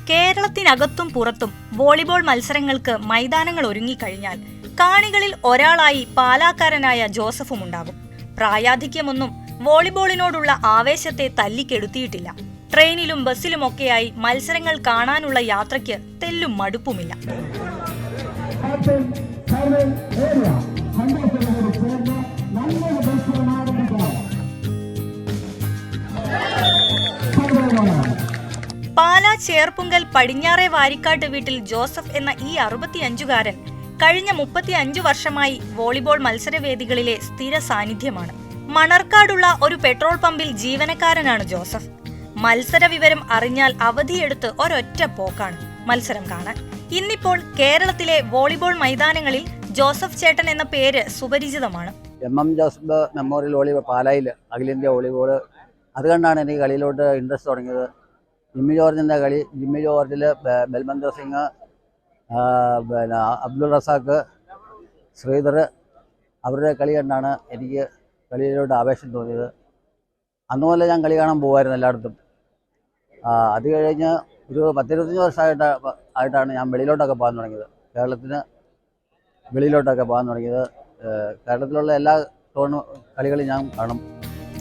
കേരളത്തിനകത്തും പുറത്തും വോളിബോൾ മത്സരങ്ങൾക്ക് മൈതാനങ്ങൾ ഒരുങ്ങിക്കഴിഞ്ഞാൽ കാണികളിൽ ഒരാളായി പാലാക്കാരനായ ജോസഫും ഉണ്ടാകും. പ്രായാധിക്യമൊന്നും വോളിബോളിനോടുള്ള ആവേശത്തെ തല്ലിക്കെടുത്തിയിട്ടില്ല. ട്രെയിനിലും ബസ്സിലുമൊക്കെയായി മത്സരങ്ങൾ കാണാനുള്ള യാത്രയ്ക്ക് തെല്ലും മടുപ്പുമില്ല. പാലാ ചേർപ്പുങ്കൽ പടിഞ്ഞാറേ വാരിക്കാട്ട് വീട്ടിൽ ജോസഫ് എന്ന ഈ 65-കാരൻ കഴിഞ്ഞ 35 വർഷമായി വോളിബോൾ മത്സരവേദികളിലെ സ്ഥിര സാന്നിധ്യമാണ്. മണർക്കാടുള്ള ഒരു പെട്രോൾ പമ്പിൽ ജീവനക്കാരനാണ് ജോസഫ്. മത്സര വിവരം അറിഞ്ഞാൽ അവധിയെടുത്ത് ഒരൊറ്റ പോക്കാണ് മത്സരം കാണാൻ. ഇന്നിപ്പോൾ കേരളത്തിലെ വോളിബോൾ മൈതാനങ്ങളിൽ ജോസഫ് ചേട്ടൻ എന്ന പേര് സുപരിചിതമാണ്. MM ജോസഫ് മെമ്മോറിയൽ വോളിബോൾ പാലായിൽ അഖിലേന്ത്യാ വോളിബോൾ അതുകൊണ്ടാണ് എനിക്ക് കളിയിലോട്ട് ഇൻട്രസ്റ്റ് തുടങ്ങിയത്. ജിമ്മി ജോർജിൻ്റെ കളി, ജിമ്മി ജോർജിൽ ബൽവന്തർ സിംഗ്, പിന്നെ അബ്ദുൾ റസാഖ്, ശ്രീധർ, അവരുടെ കളി കണ്ടാണ് എനിക്ക് കളിയിലോട്ട് ആവേശം തോന്നിയത്. അന്നുപോലെ ഞാൻ കളി കാണാൻ പോകുമായിരുന്നു എല്ലായിടത്തും. അത് കഴിഞ്ഞ് ഒരു 10-25 വർഷമായിട്ടാണ് ഞാൻ വെളിയിലോട്ടൊക്കെ പോകാൻ തുടങ്ങിയത്. കേരളത്തിന് വെളിയിലോട്ടൊക്കെ പോകാൻ തുടങ്ങിയത്. കേരളത്തിലുള്ള എല്ലാ കളികളും ഞാൻ കാണും.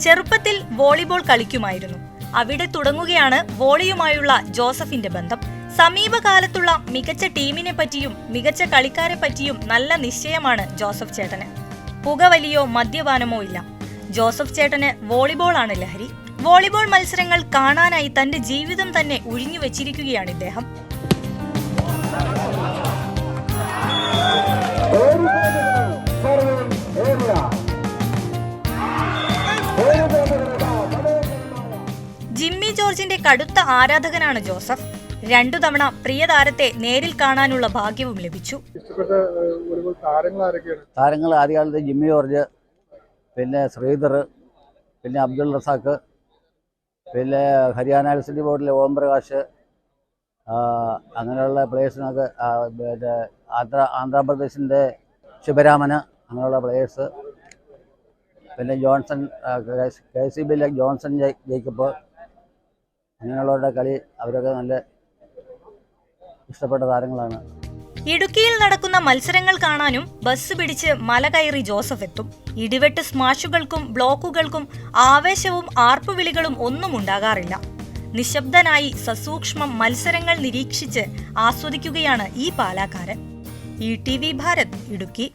ചെറുപ്പത്തിൽ വോളിബോൾ കളിക്കുമായിരുന്നു. അവിടെ തുടങ്ങുകയാണ് വോളിയുമായുള്ള ജോസഫിന്റെ ബന്ധം. സമീപകാലത്തുള്ള മികച്ച ടീമിനെ പറ്റിയും മികച്ച കളിക്കാരെ പറ്റിയും നല്ല നിശ്ചയമാണ് ജോസഫ് ചേട്ടന്. പുകവലിയോ മദ്യപാനമോ ഇല്ല. ജോസഫ് ചേട്ടന് വോളിബോൾ ആണ് ലഹരി. വോളിബോൾ മത്സരങ്ങൾ കാണാനായി തന്റെ ജീവിതം തന്നെ ഒഴിഞ്ഞു വെച്ചിരിക്കുകയാണ് ഇദ്ദേഹം. ജിമ്മി ജോർജിന്റെ കടുത്ത ആരാധകനാണ് ജോസഫ്. 2 തവണ പ്രിയ താരത്തെ നേരിൽ കാണാനുള്ള ഭാഗ്യവും ലഭിച്ചു. താരങ്ങൾ ആദ്യകാലത്ത് ജിമ്മി ജോർജ്, പിന്നെ ശ്രീധർ, പിന്നെ അബ്ദുൾ റസാഖ്, പിന്നെ ഹരിയാന എലക്ട്രിസിറ്റി ബോർഡിലെ ഓം പ്രകാശ്, അങ്ങനെയുള്ള പ്ലേയേഴ്സിനൊക്കെ, പിന്നെ ആന്ധ്രാപ്രദേശിൻ്റെ ശിവരാമന്, അങ്ങനെയുള്ള പ്ലേയേഴ്സ്, പിന്നെ ജോൺസൺ, KCBയിലെ ജോൺസൺ ജേക്കബ്, അങ്ങനെയുള്ളവരുടെ കളി അവരൊക്കെ നല്ല ഇഷ്ടപ്പെട്ട താരങ്ങളാണ്. ഇടുക്കിയിൽ നടക്കുന്ന മത്സരങ്ങൾ കാണാനും ബസ് പിടിച്ച് മല കയറി ജോസഫ് എത്തും. ഇടിവെട്ട് സ്മാഷുകൾക്കും ബ്ലോക്കുകൾക്കും ആവേശവും ആർപ്പുവിളികളും ഒന്നും ഉണ്ടാകാറില്ല. നിശബ്ദനായി സസൂക്ഷ്മം മത്സരങ്ങൾ നിരീക്ഷിച്ച് ആസ്വദിക്കുകയാണ് ഈ പാലാക്കാരൻ. ETV ഭാരത്, ഇടുക്കി.